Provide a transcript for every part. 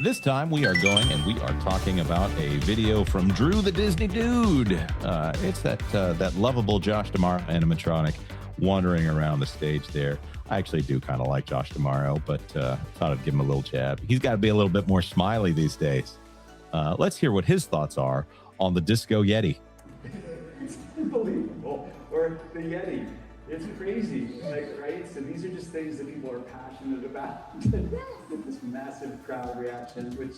This time we are going and we are talking about a video from Drew the Disney Dude. It's that lovable Josh D'Amaro animatronic wandering around the stage there. I actually do kind of like Josh D'Amaro, but thought I'd give him a little jab. He's got to be a little bit more smiley these days. Let's hear what his thoughts are on the Disco Yeti. It's unbelievable. Or the Yeti. It's crazy, like, right? So these are just things that people are passionate about. Get this massive crowd reaction, which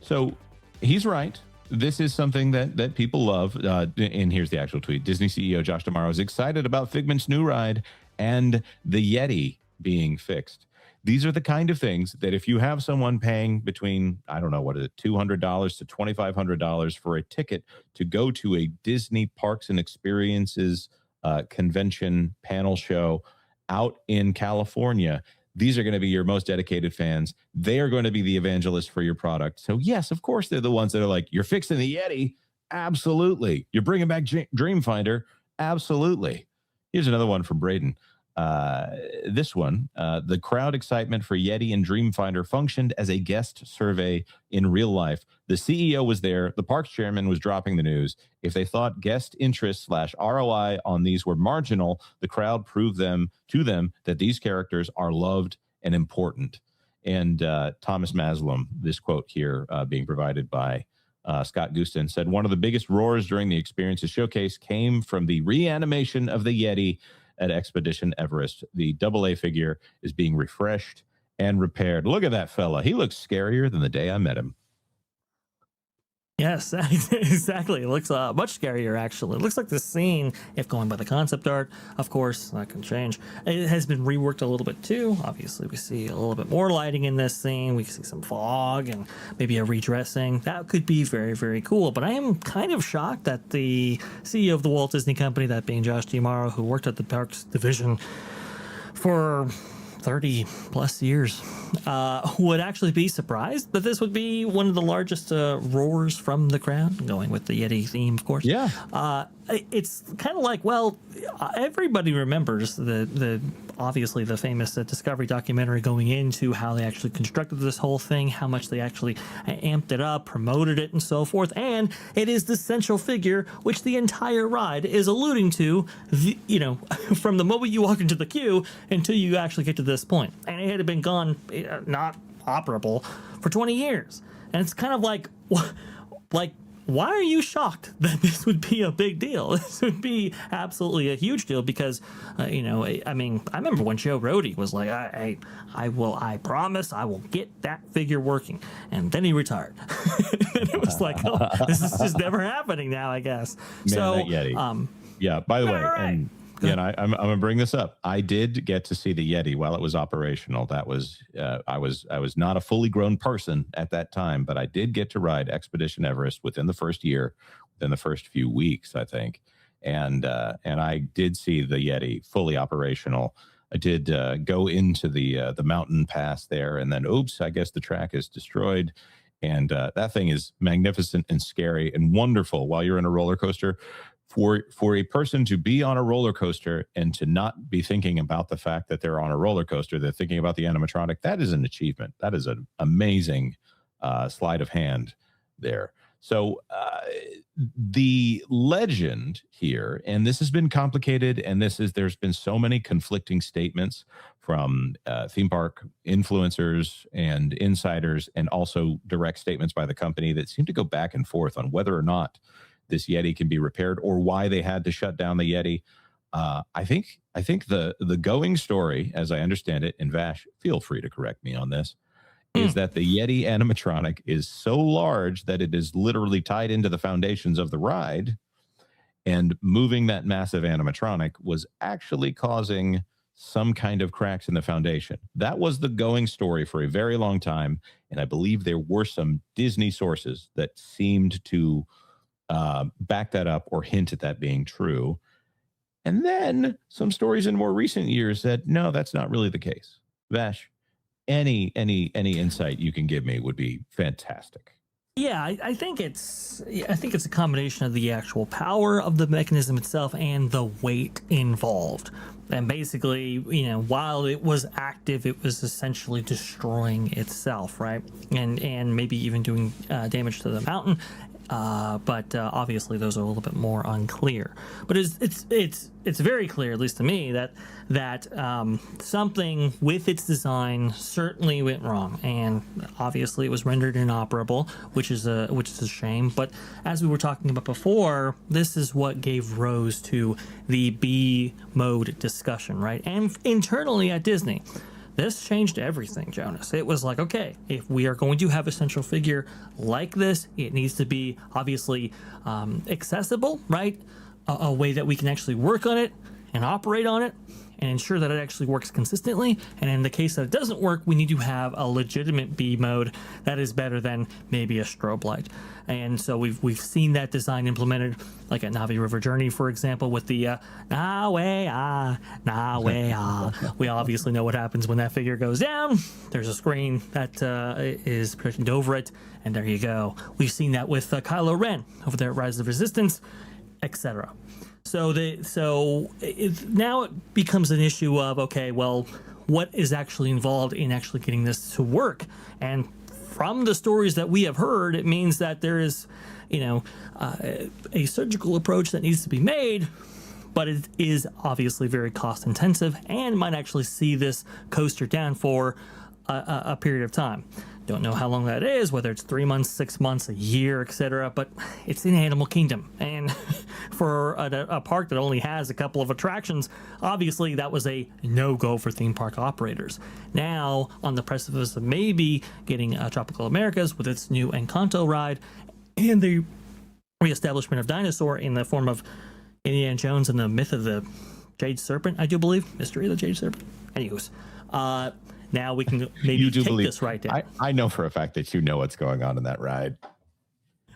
So he's right. This is something that people love. And here's the actual tweet. Disney CEO Josh D'Amaro is excited about Figment's new ride and the Yeti being fixed. These are the kind of things that if you have someone paying between, I don't know, what is it, $200 to $2,500 for a ticket to go to a Disney Parks and Experiences convention panel show out in California, these are going to be your most dedicated fans. They are going to be the evangelists for your product. So yes, of course, they're the ones that are like, you're fixing the Yeti. Absolutely. You're bringing back Dreamfinder. Absolutely. Here's another one from Braden. This one, the crowd excitement for Yeti and Dreamfinder functioned as a guest survey in real life. The CEO was there. The parks chairman was dropping the news. If they thought guest interest / ROI on these were marginal, the crowd proved to them that these characters are loved and important. And Thomas Maslam, this quote here being provided by Scott Gustin, said, one of the biggest roars during the Experiences Showcase came from the reanimation of the Yeti at Expedition Everest. The AA figure is being refreshed and repaired. Look at that fella. He looks scarier than the day I met him. Yes, exactly. It looks much scarier, actually. It looks like the scene, if going by the concept art, of course, that can change. It has been reworked a little bit too. Obviously, we see a little bit more lighting in this scene. We see some fog and maybe a redressing. That could be very, very cool. But I am kind of shocked that the CEO of the Walt Disney Company, that being Josh D'Amaro, who worked at the Parks Division for 30 plus years, would actually be surprised that this would be one of the largest roars from the crowd, going with the Yeti theme, of course. Yeah. It's kind of like, well, everybody remembers the obviously the famous Discovery documentary going into how they actually constructed this whole thing, how much they actually amped it up, promoted it, and so forth. And it is the central figure which the entire ride is alluding to, from the moment you walk into the queue until you actually get to this point. And it had been gone, not operable, for 20 years. And it's kind of like, why are you shocked that this would be a big deal? This would be absolutely a huge deal because, I remember when Joe Rohde was like, I promise I will get that figure working. And then he retired. And it was like, oh, this is just never happening now, I guess. Man, so, that Yeti. Yeah, by the way, right. And I'm going to bring this up. I did get to see the Yeti while it was operational. That was I was not a fully grown person at that time, but I did get to ride Expedition Everest within the first year, within the first few weeks, I think. And I did see the Yeti fully operational. I did go into the mountain pass there, and then oops, I guess the track is destroyed. And that thing is magnificent and scary and wonderful while you're in a roller coaster. For a person to be on a roller coaster and to not be thinking about the fact that they're on a roller coaster, they're thinking about the animatronic, that is an achievement. That is an amazing sleight of hand there. So the legend here, and this has been complicated, and there's been so many conflicting statements from theme park influencers and insiders, and also direct statements by the company that seem to go back and forth on whether or not this Yeti can be repaired or why they had to shut down the Yeti. I think the going story, as I understand it, and Vash, feel free to correct me on this, is that the Yeti animatronic is so large that it is literally tied into the foundations of the ride, and moving that massive animatronic was actually causing some kind of cracks in the foundation. That was the going story for a very long time, and I believe there were some Disney sources that seemed to back that up or hint at that being true. And then some stories in more recent years said, no, that's not really the case. Vash, any insight you can give me would be fantastic. Yeah, I think it's a combination of the actual power of the mechanism itself and the weight involved. And basically, while it was active, it was essentially destroying itself, right? And maybe even doing damage to the mountain. But obviously, those are a little bit more unclear. But it's very clear, at least to me, that something with its design certainly went wrong, and obviously it was rendered inoperable, which is a shame. But as we were talking about before, this is what gave rise to the B mode discussion, right? And internally at Disney, this changed everything, Jonas. It was like, okay, if we are going to have a central figure like this, it needs to be obviously accessible, right? A way that we can actually work on it and operate on it and ensure that it actually works consistently. And in the case that it doesn't work, we need to have a legitimate B mode that is better than maybe a strobe light. And so we've seen that design implemented, like at Navi River Journey, for example, with the na way ah. We obviously know what happens when that figure goes down. There's a screen that is projected over it, and there you go. We've seen that with Kylo Ren over there at Rise of Resistance, etc. So now it becomes an issue of, okay, well, what is actually involved in actually getting this to work? And from the stories that we have heard, it means that there is, a surgical approach that needs to be made, but it is obviously very cost intensive and might actually see this coaster down for a period of time. Don't know how long that is, whether it's 3 months, 6 months, a year, etc. But it's in Animal Kingdom, and for a park that only has a couple of attractions, obviously that was a no-go for theme park operators. Now, on the precipice of maybe getting Tropical Americas with its new Encanto ride, and the reestablishment of Dinosaur in the form of Indiana Jones and the Myth of the Jade Serpent, I do believe, Mystery of the Jade Serpent. Anyways, now we can maybe take this right down. I know for a fact that you know what's going on in that ride.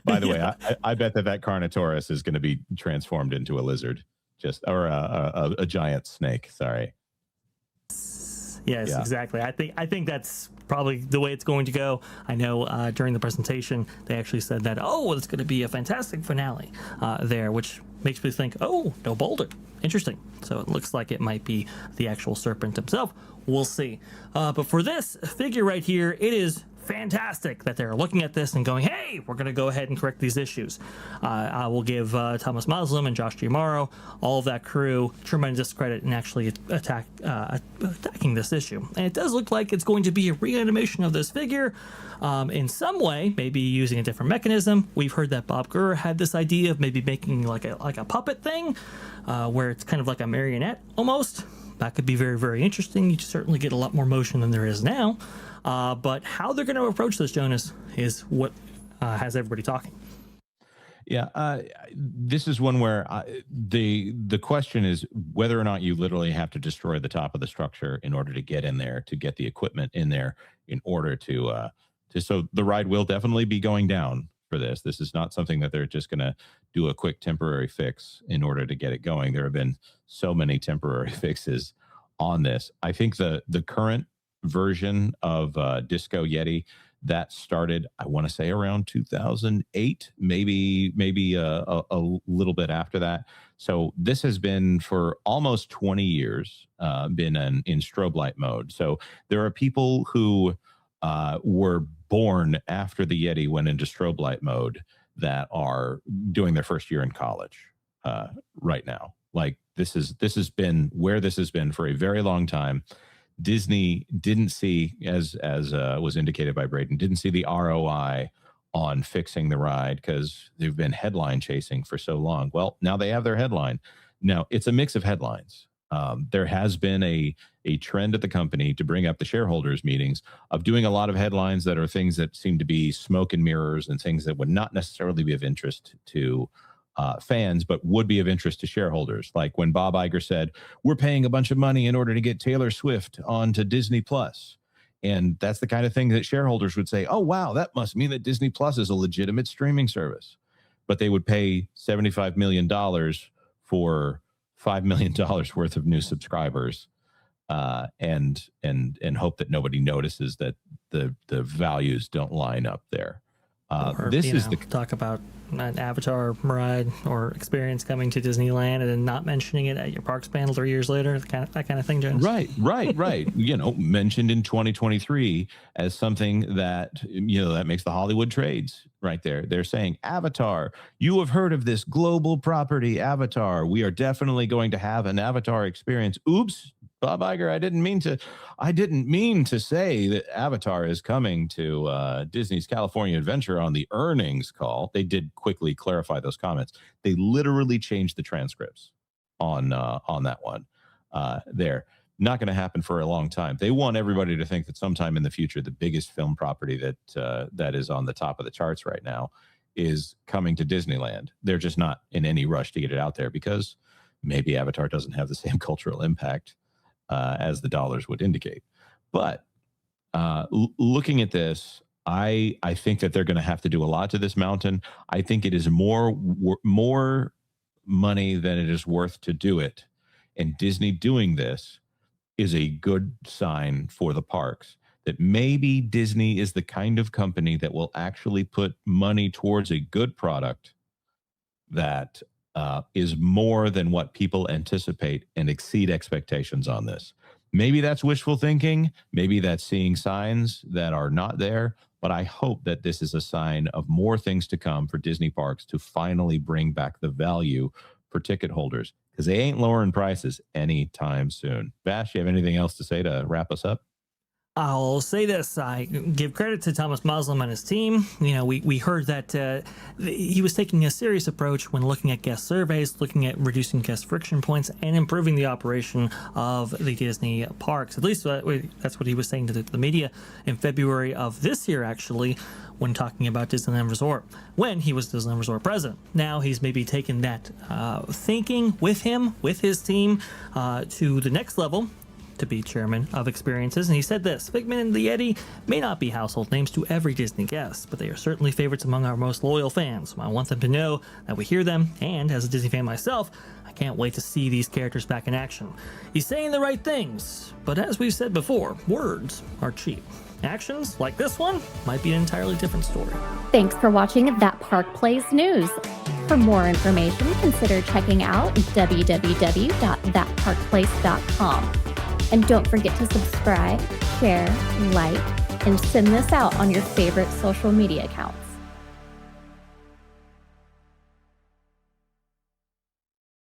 By the way, I bet that Carnotaurus is going to be transformed into a lizard, or a giant snake. Sorry. Yes, yeah. Exactly. I think that's probably the way it's going to go. I know during the presentation they actually said that, it's going to be a fantastic finale there, which makes me think, no boulder. Interesting. So it looks like it might be the actual serpent himself. We'll see. But for this figure right here, it is fantastic that they're looking at this and going, hey, we're going to go ahead and correct these issues. I will give Thomas Muslim and Josh Giamaro, all of that crew, tremendous credit in actually attacking this issue. And it does look like it's going to be a reanimation of this figure in some way, maybe using a different mechanism. We've heard that Bob Gurr had this idea of maybe making like a puppet thing, where it's kind of like a marionette almost. That could be very, very interesting. You certainly get a lot more motion than there is now. But how they're going to approach this, Jonas, is what has everybody talking. Yeah, this is one where the question is whether or not you literally have to destroy the top of the structure in order to get in there, to get the equipment in there, in order to so the ride will definitely be going down for this. This is not something that they're just going to do a quick temporary fix in order to get it going. There have been so many temporary fixes on this. I think the current version of Disco Yeti that started, I want to say, around 2008, maybe a little bit after that. So this has been for almost 20 years been in strobe light mode. So there are people who were born after the Yeti went into strobe light mode that are doing their first year in college right now. Like this has been where this has been for a very long time. Disney didn't see, as was indicated by Braden, didn't see the ROI on fixing the ride because they've been headline chasing for so long. Well, now they have their headline. Now it's a mix of headlines. There has been a trend at the company to bring up the shareholders meetings of doing a lot of headlines that are things that seem to be smoke and mirrors and things that would not necessarily be of interest to fans, but would be of interest to shareholders. Like when Bob Iger said, we're paying a bunch of money in order to get Taylor Swift onto Disney Plus. And that's the kind of thing that shareholders would say, oh, wow, that must mean that Disney Plus is a legitimate streaming service. But they would pay $75 million for $5 million worth of new subscribers and hope that nobody notices that the values don't line up there. Or, This is the talk about an Avatar ride or experience coming to Disneyland and then not mentioning it at your parks panel 3 years later, that kind of thing, Jonas. Right. Mentioned in 2023 as something that, that makes the Hollywood trades right there. They're saying, Avatar, you have heard of this global property, Avatar. We are definitely going to have an Avatar experience. Oops, Bob Iger, I didn't mean to say that Avatar is coming to Disney's California Adventure on the earnings call. They did quickly clarify those comments. They literally changed the transcripts on that one. There, not going to happen for a long time. They want everybody to think that sometime in the future, the biggest film property that is on the top of the charts right now is coming to Disneyland. They're just not in any rush to get it out there because maybe Avatar doesn't have the same cultural impact as the dollars would indicate. But looking at this, I think that they're going to have to do a lot to this mountain. I think it is more money than it is worth to do it. And Disney doing this is a good sign for the parks that maybe Disney is the kind of company that will actually put money towards a good product that is more than what people anticipate and exceed expectations on this. Maybe that's wishful thinking. Maybe that's seeing signs that are not there. But I hope that this is a sign of more things to come for Disney parks to finally bring back the value for ticket holders, because they ain't lowering prices anytime soon. Bash, you have anything else to say to wrap us up? I'll say this. I give credit to Thomas Muslim and his team. We heard that he was taking a serious approach when looking at guest surveys, looking at reducing guest friction points, and improving the operation of the Disney parks. At least that's what he was saying to the media in February of this year, actually, when talking about Disneyland Resort, when he was Disneyland Resort president. Now he's maybe taken that thinking with him, with his team, to the next level, to be chairman of experiences. And he said this: Figment and the Yeti may not be household names to every Disney guest, but they are certainly favorites among our most loyal fans. I want them to know that we hear them, and as a Disney fan myself, I can't wait to see these characters back in action. He's saying the right things, but as we've said before, words are cheap. Actions, like this one, might be an entirely different story. Thanks for watching That Park Plays News. For more information, consider checking out www.thatparkplace.com. And don't forget to subscribe, share, like, and send this out on your favorite social media accounts.